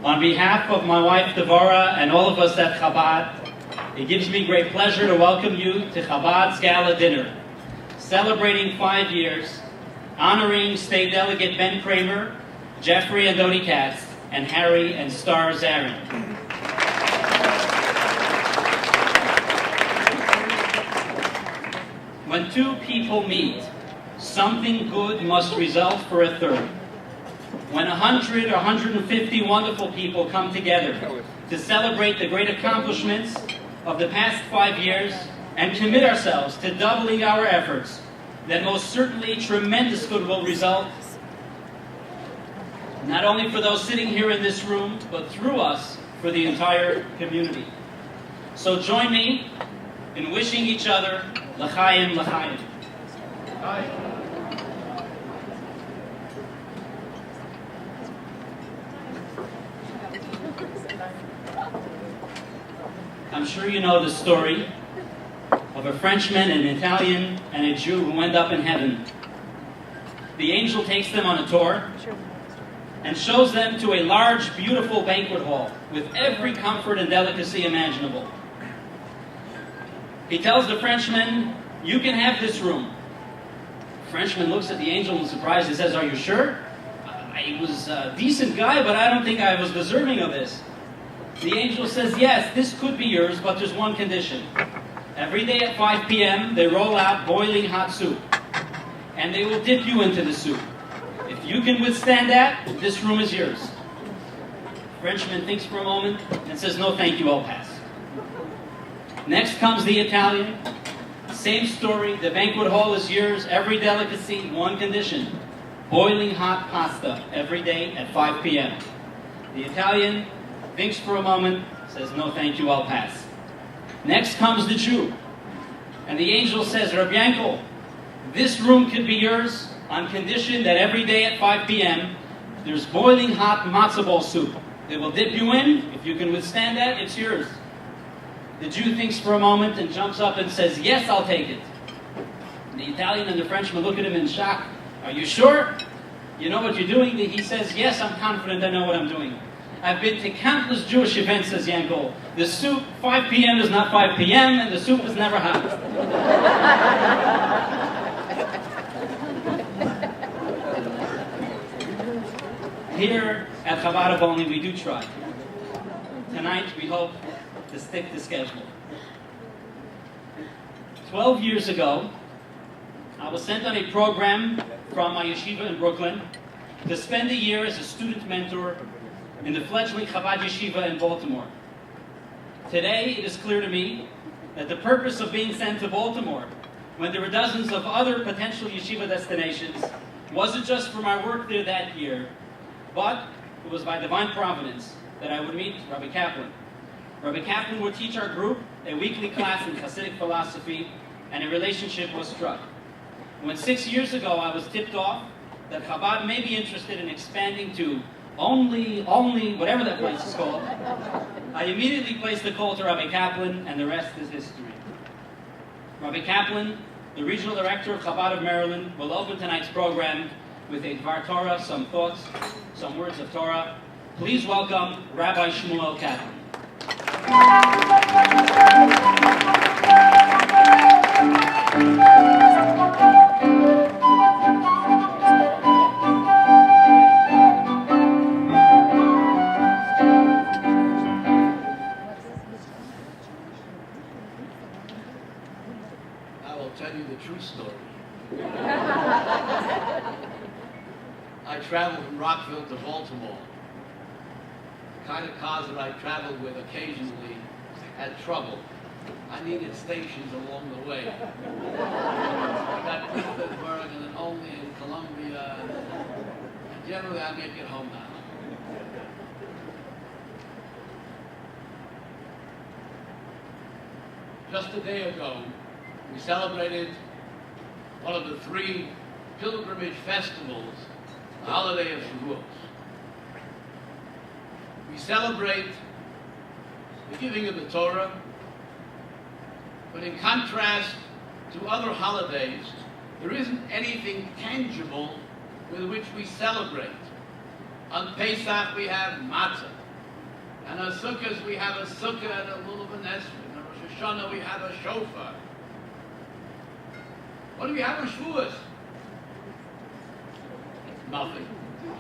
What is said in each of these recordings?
On behalf of my wife Devorah and all of us at Chabad, it gives me great pleasure to welcome you to Chabad's Gala dinner, celebrating 5 years, honoring State Delegate Ben Kramer, Jeffrey and Dodi Katz, and Harry and Star Zarin. When two people meet, something good must result for a third. When 100 or 150 wonderful people come together to celebrate the great accomplishments of the past 5 years and commit ourselves to doubling our efforts, then most certainly tremendous good will result, not only for those sitting here in this room, but through us for the entire community. So join me in wishing each other l'chaim, l'chaim. I'm sure you know the story of a Frenchman, an Italian, and a Jew who end up in heaven. The angel takes them on a tour and shows them to a large, beautiful banquet hall with every comfort and delicacy imaginable. He tells the Frenchman, "You can have this room." The Frenchman looks at the angel in surprise and says, "Are you sure? I was a decent guy, but I don't think I was deserving of this." The angel says, "Yes, this could be yours, but there's one condition. Every day at 5 p.m., they roll out boiling hot soup, and they will dip you into the soup. If you can withstand that, this room is yours." The Frenchman thinks for a moment and says, "No, thank you, I'll pass." Next comes the Italian. Same story. The banquet hall is yours. Every delicacy, one condition. Boiling hot pasta every day at 5 p.m. The Italian thinks for a moment, says, "No, thank you, I'll pass." Next comes the Jew. And the angel says, "Rabbi Yankel, this room could be yours on condition that every day at 5 p.m. there's boiling hot matzo ball soup. They will dip you in. If you can withstand that, it's yours." The Jew thinks for a moment and jumps up and says, "Yes, I'll take it." The Italian and the Frenchman look at him in shock. "Are you sure? You know what you're doing?" He says, "Yes, I'm confident I know what I'm doing. I've been to countless Jewish events," says Yankel. "The soup, 5 p.m. is not 5 p.m., and the soup is never hot." Here at Chabad of Olney, we do try. Tonight, we hope to stick to schedule. 12 years ago, I was sent on a program from my yeshiva in Brooklyn to spend a year as a student mentor in the fledgling Chabad yeshiva in Baltimore. Today, it is clear to me that the purpose of being sent to Baltimore, when there were dozens of other potential yeshiva destinations, wasn't just for my work there that year, but it was by divine providence that I would meet Rabbi Kaplan. Rabbi Kaplan would teach our group a weekly class in Hasidic philosophy, and a relationship was struck. When 6 years ago I was tipped off that Chabad may be interested in expanding to Olney, whatever that place is called, I immediately placed the call to Rabbi Kaplan, and the rest is history. Rabbi Kaplan, the regional director of Chabad of Maryland, will open tonight's program with a Dvar Torah, some thoughts, some words of Torah. Please welcome Rabbi Shmuel Kaplan. I will tell you the true story. I traveled from Rockville to Baltimore. The kind of cars that I traveled with occasionally had trouble. I needed stations along the way. I got to Pittsburgh and then Olney and Columbia. And generally, I make it home now. Just a day ago, we celebrated one of the 3 pilgrimage festivals, the holiday of Shavuos. We celebrate the giving of the Torah, but in contrast to other holidays, there isn't anything tangible with which we celebrate. On Pesach we have matzah. And on Sukkot we have a sukkah and a lulav and esrog. And on Rosh Hashanah we have a shofar. What do we have on Shavuos? Nothing.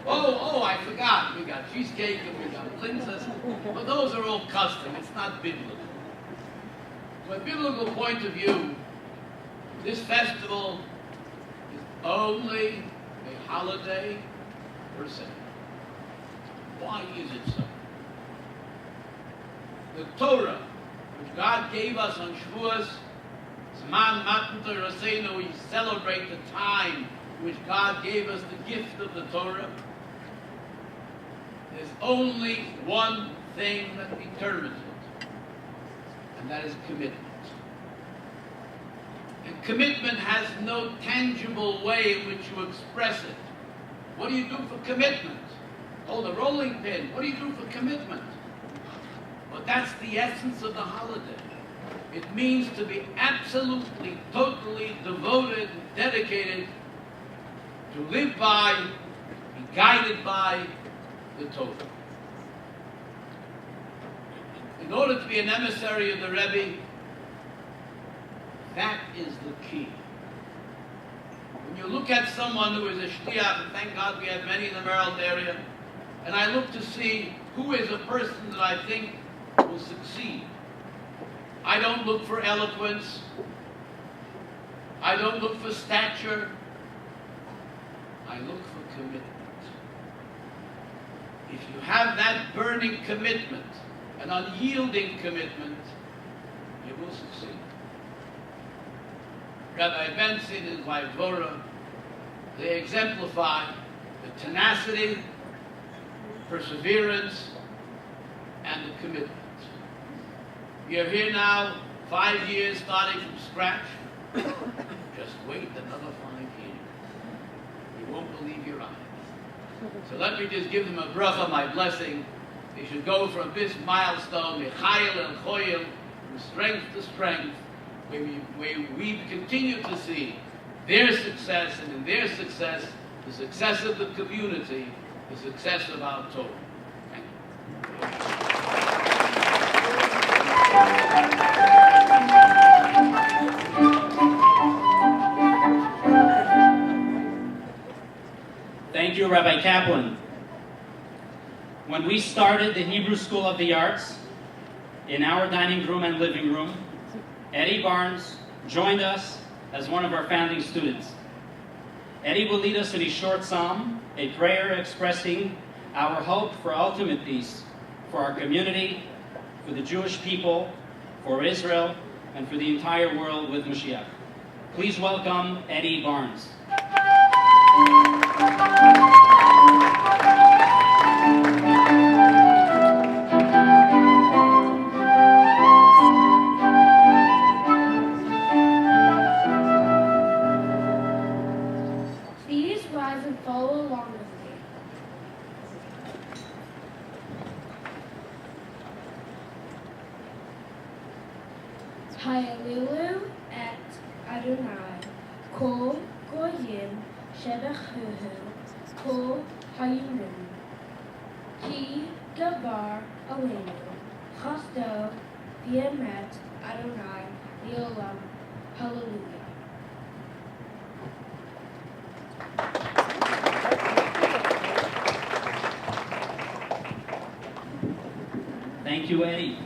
Oh, I forgot. We got cheesecake and we got princess. But those are all custom. It's not biblical. From a biblical point of view, this festival is only a holiday per se. Why is it so? The Torah, which God gave us on Shavuos, Zman Matan Torah, we celebrate the time which God gave us the gift of the Torah. There's only one thing that determines it, and that is commitment. And commitment has no tangible way in which you express it. What do you do for commitment? Hold a rolling pin. What do you do for commitment? But that's the essence of the holiday. It means to be absolutely, totally devoted, dedicated, to live by, be guided by the Torah. In order to be an emissary of the Rebbe, that is the key. When you look at someone who is a shliach, and thank God we have many in the Maryland area, and I look to see who is a person that I think will succeed. I don't look for eloquence. I don't look for stature. I look for commitment. If you have that burning commitment, an unyielding commitment, you will succeed. Rabbi Benson and his wife Dvorah, they exemplify the tenacity, perseverance, and the commitment. We are here now, 5 years starting from scratch. Just wait another 5 years. You won't believe your eyes. So let me just give them a bracha, my blessing. They should go from this milestone, Mechayel and Choyel, from strength to strength, where we continue to see their success, and in their success, the success of the community, the success of our Torah. Thank you. Thank you, Rabbi Kaplan. When we started the Hebrew School of the Arts, in our dining room and living room, Eddie Barnes joined us as one of our founding students. Eddie will lead us in a short psalm, a prayer expressing our hope for ultimate peace, for our community, for the Jewish people, for Israel, and for the entire world with Mashiach. Please welcome Eddie Barnes. Please rise and follow along with me. Hallelu et Adonai, kol goyim shebechuhu, kol hayurim, ki gabar aleinu, chasdo v'emet Adonai leolam. Hallelujah. Thank you, Eddie.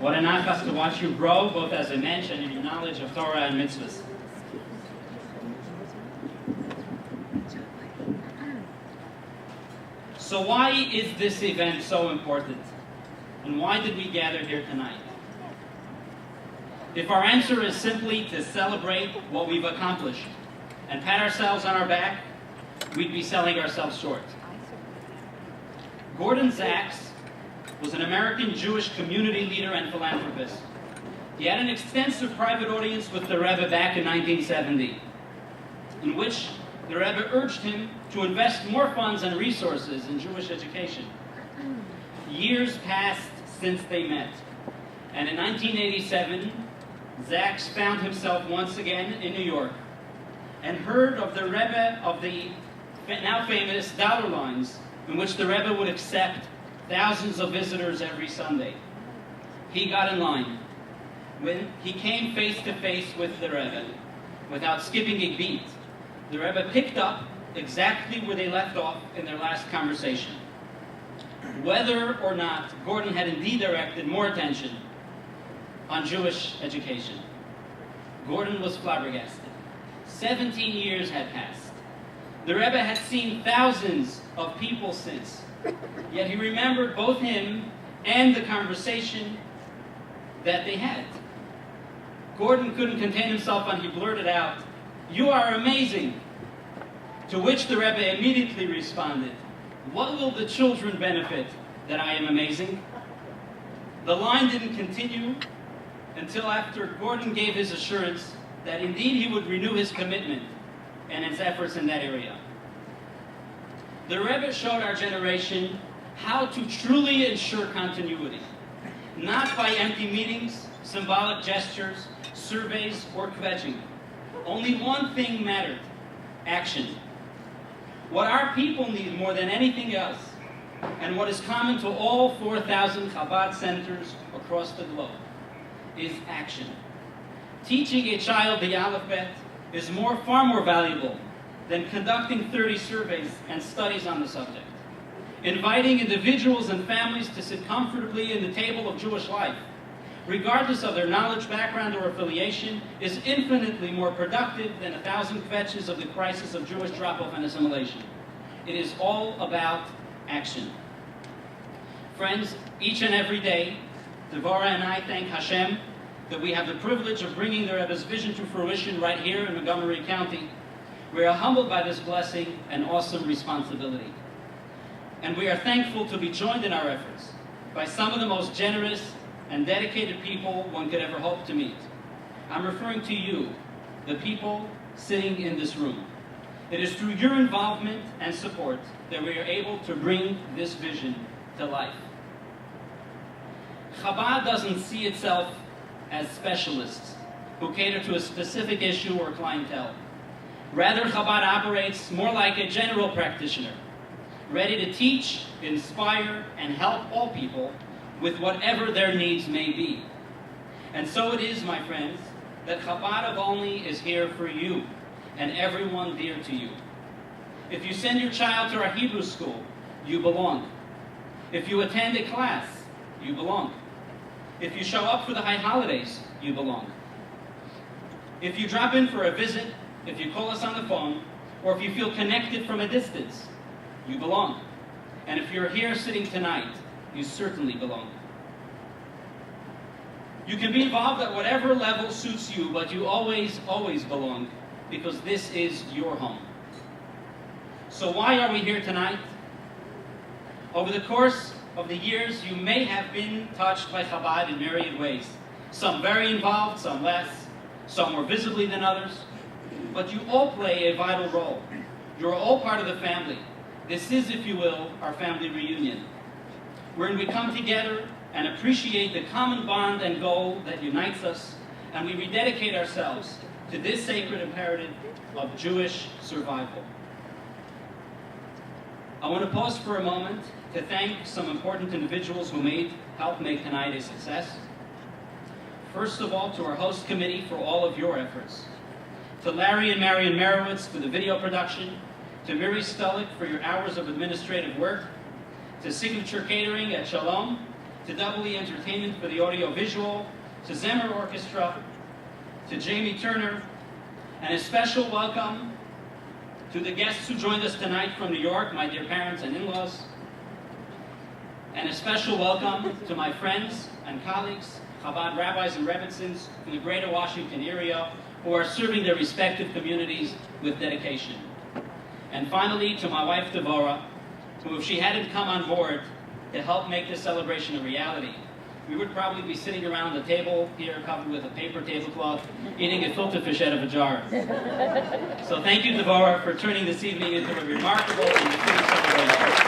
What an achas to watch you grow, both as a mensch and in your knowledge of Torah and mitzvahs. So why is this event so important? And why did we gather here tonight? If our answer is simply to celebrate what we've accomplished and pat ourselves on our back, we'd be selling ourselves short. Gordon Zaks was an American Jewish community leader and philanthropist. He had an extensive private audience with the Rebbe back in 1970, in which the Rebbe urged him to invest more funds and resources in Jewish education. Years passed since they met, and in 1987, Zaks found himself once again in New York and heard of the Rebbe of the now famous dollar lines, in which the Rebbe would accept thousands of visitors every Sunday. He got in line. When he came face to face with the Rebbe, without skipping a beat, the Rebbe picked up exactly where they left off in their last conversation. Whether or not Gordon had indeed directed more attention on Jewish education, Gordon was flabbergasted. 17 years had passed. The Rebbe had seen thousands of people since, yet he remembered both him and the conversation that they had. Gordon couldn't contain himself and he blurted out, "You are amazing." To which the Rebbe immediately responded, "What will the children benefit that I am amazing?" The line didn't continue until after Gordon gave his assurance that indeed he would renew his commitment and his efforts in that area. The Rebbe showed our generation how to truly ensure continuity, not by empty meetings, symbolic gestures, surveys, or kvetching. Only one thing mattered: action. What our people need more than anything else, and what is common to all 4,000 Chabad centers across the globe, is action. Teaching a child the alphabet is far more valuable than conducting 30 surveys and studies on the subject. Inviting individuals and families to sit comfortably in the table of Jewish life, regardless of their knowledge, background, or affiliation, is infinitely more productive than 1,000 kvetches of the crisis of Jewish drop-off and assimilation. It is all about action. Friends, each and every day, Devorah and I thank Hashem that we have the privilege of bringing the Rebbe's vision to fruition right here in Montgomery County. We are humbled by this blessing and awesome responsibility. And we are thankful to be joined in our efforts by some of the most generous and dedicated people one could ever hope to meet. I'm referring to you, the people sitting in this room. It is through your involvement and support that we are able to bring this vision to life. Chabad doesn't see itself as specialists who cater to a specific issue or clientele. Rather, Chabad operates more like a general practitioner, ready to teach, inspire, and help all people with whatever their needs may be. And so it is, my friends, that Chabad of Olney is here for you and everyone dear to you. If you send your child to our Hebrew school, you belong. If you attend a class, you belong. If you show up for the high holidays, you belong. If you drop in for a visit, if you call us on the phone, or if you feel connected from a distance, you belong. And if you're here sitting tonight, you certainly belong. You can be involved at whatever level suits you, but you always, always belong, because this is your home. So why are we here tonight? Over the course of the years, you may have been touched by Chabad in myriad ways. Some very involved, some less, some more visibly than others. But you all play a vital role. You're all part of the family. This is, if you will, our family reunion, wherein we come together and appreciate the common bond and goal that unites us, and we rededicate ourselves to this sacred imperative of Jewish survival. I want to pause for a moment to thank some important individuals who helped make tonight a success. First of all, to our host committee for all of your efforts. To Larry and Marion Merowitz for the video production. To Miri Stolik for your hours of administrative work. To Signature Catering at Shalom. To Double E Entertainment for the audio-visual. To Zemmer Orchestra. To Jamie Turner. And a special welcome to the guests who joined us tonight from New York, my dear parents and in-laws. And a special welcome to my friends and colleagues, Chabad rabbis and rebbitzins from the greater Washington area who are serving their respective communities with dedication. And finally, to my wife, Devorah, who, if she hadn't come on board to help make this celebration a reality, we would probably be sitting around the table here covered with a paper tablecloth, eating a filter fish out of a jar. So thank you, Devorah, for turning this evening into a remarkable and celebration.